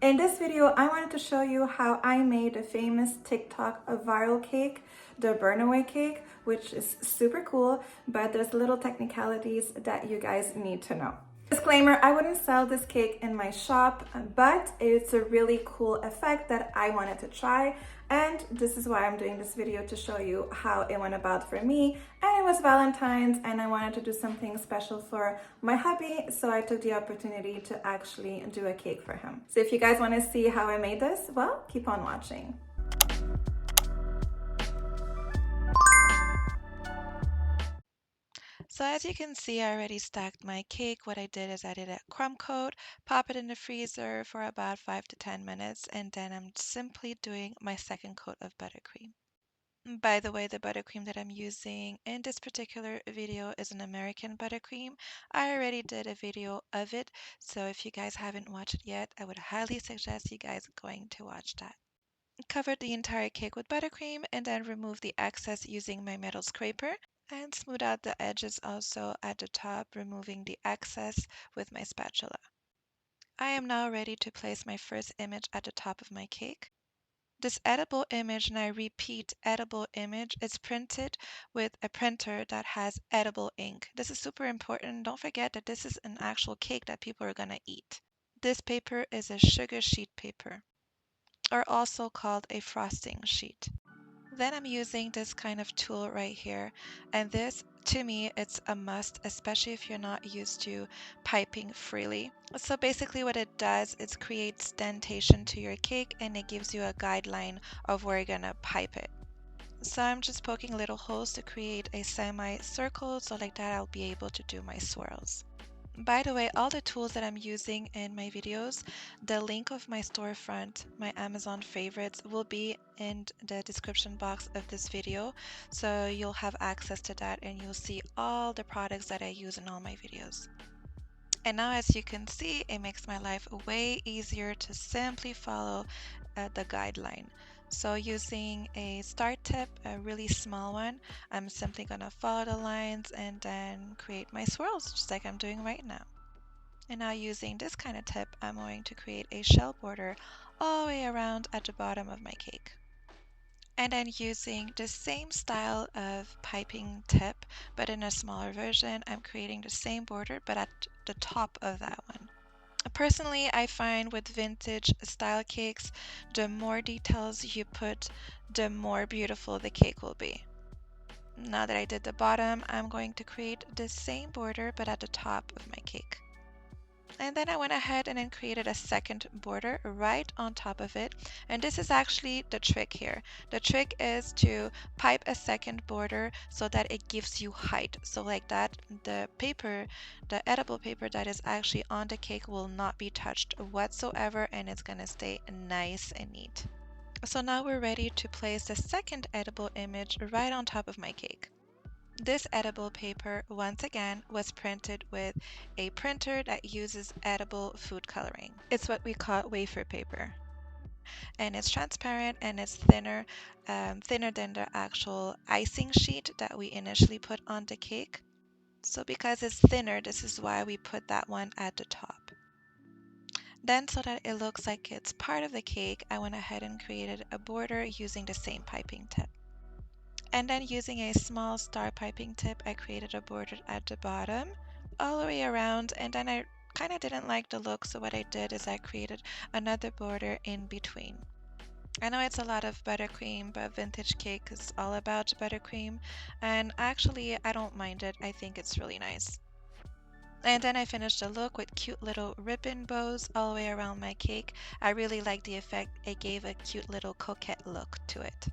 In this video, I wanted to show you how I made a famous TikTok viral cake, the Burnaway cake, which is super cool, but there's little technicalities that you guys need to know. Disclaimer, I wouldn't sell this cake in my shop, but it's a really cool effect that I wanted to try. And this is why I'm doing this video, to show you how it went about for me. And it was Valentine's and I wanted to do something special for my hubby, so I took the opportunity to actually do a cake for him. So if you guys want to see how I made this, well, keep on watching. So as you can see, I already stacked my cake. What I did is I did a crumb coat, pop it in the freezer for about 5 to 10 minutes, and then I'm simply doing my second coat of buttercream. By the way, the buttercream that I'm using in this particular video is an American buttercream. I already did a video of it, so if you guys haven't watched it yet, I would highly suggest you guys going to watch that. Covered the entire cake with buttercream and then remove the excess using my metal scraper and smooth out the edges also at the top, removing the excess with my spatula. I am now ready to place my first image at the top of my cake. This edible image, and I repeat, edible image, is printed with a printer that has edible ink. This is super important. Don't forget that this is an actual cake that people are going to eat. This paper is a sugar sheet paper, or also called a frosting sheet. Then I'm using this kind of tool right here, and this, to me, it's a must, especially if you're not used to piping freely. So basically what it does is creates dentation to your cake, and it gives you a guideline of where you're gonna pipe it. So I'm just poking little holes to create a semicircle, so like that I'll be able to do my swirls. By the way, all the tools that I'm using in my videos, the link of my storefront, my Amazon favorites, will be in the description box of this video. So you'll have access to that and you'll see all the products that I use in all my videos. And now, as you can see, it makes my life way easier to simply follow the guideline. So using a start tip, a really small one, I'm simply going to follow the lines and then create my swirls, just like I'm doing right now. And now using this kind of tip, I'm going to create a shell border all the way around at the bottom of my cake. And then using the same style of piping tip, but in a smaller version, I'm creating the same border, but at the top of that one. Personally, I find with vintage style cakes, the more details you put, the more beautiful the cake will be. Now that I did the bottom, I'm going to create the same border, but at the top of my cake. And then I went ahead and then created a second border right on top of it. And this is actually the trick here. The trick is to pipe a second border so that it gives you height. So like that, the paper, the edible paper that is actually on the cake will not be touched whatsoever, and it's gonna stay nice and neat. So now we're ready to place the second edible image right on top of my cake. This edible paper, once again, was printed with a printer that uses edible food coloring. It's what we call wafer paper. And it's transparent and it's thinner, thinner than the actual icing sheet that we initially put on the cake. So because it's thinner, this is why we put that one at the top. Then, so that it looks like it's part of the cake, I went ahead and created a border using the same piping tip. And then using a small star piping tip, I created a border at the bottom all the way around, and then I kind of didn't like the look, so what I did is I created another border in between. I know it's a lot of buttercream, but vintage cake is all about buttercream, and actually I don't mind it. I think it's really nice. And then I finished the look with cute little ribbon bows all the way around my cake. I really like the effect. It gave a cute little coquette look to it.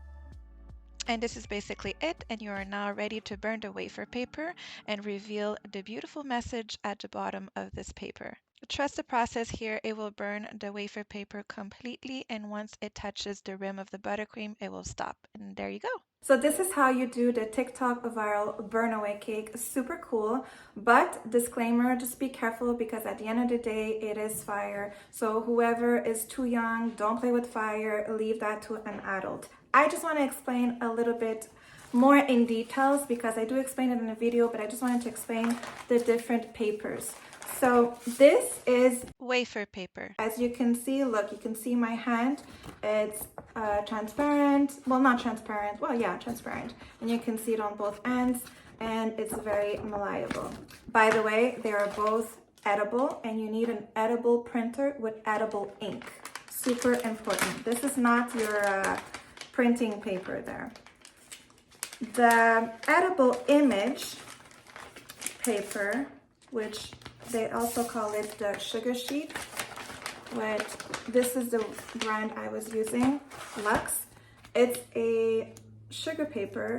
And this is basically it, and you are now ready to burn the wafer paper and reveal the beautiful message at the bottom of this paper. Trust the process here, it will burn the wafer paper completely, and once it touches the rim of the buttercream, it will stop. And there you go. So this is how you do the TikTok viral Burnaway cake. Super cool, but disclaimer, just be careful because at the end of the day, it is fire. So whoever is too young, don't play with fire, leave that to an adult. I just want to explain a little bit more in details because I do explain it in the video, but I just wanted to explain the different papers. So this is, wafer paper. as you can see, look, you can see my hand. It's transparent, well, not transparent, well, yeah, transparent. And you can see it on both ends, and it's very malleable. By the way, they are both edible, and you need an edible printer with edible ink. Super important. This is not your printing paper there. The edible image paper, which they also call it the sugar sheet, which this is the brand I was using, Lux. It's a sugar paper,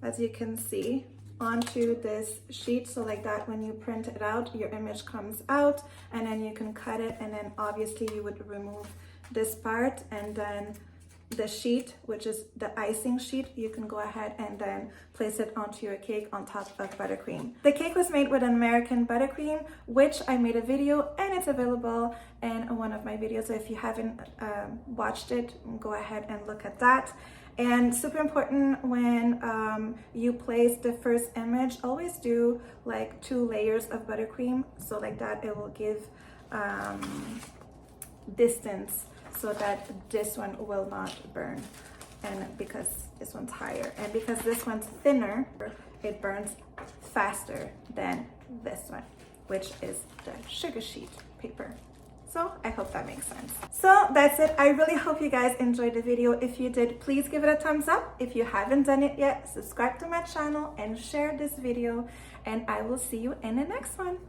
as you can see, onto this sheet. So like that, when you print it out, your image comes out, and then you can cut it, and then obviously you would remove this part, and then the sheet, which is the icing sheet, you can go ahead and then place it onto your cake on top of buttercream. The cake was made with American buttercream, which I made a video, and it's available in one of my videos. So if you haven't watched it, go ahead and look at that. And super important, when you place the first image, always do like 2 layers of buttercream, so like that it will give distance, so that this one will not burn. And because this one's higher, and because this one's thinner, it burns faster than this one, which is the sugar sheet paper. So I hope that makes sense. So that's it. I really hope you guys enjoyed the video. If you did, please give it a thumbs up. If you haven't done it yet, subscribe to my channel and share this video, and I will see you in the next one.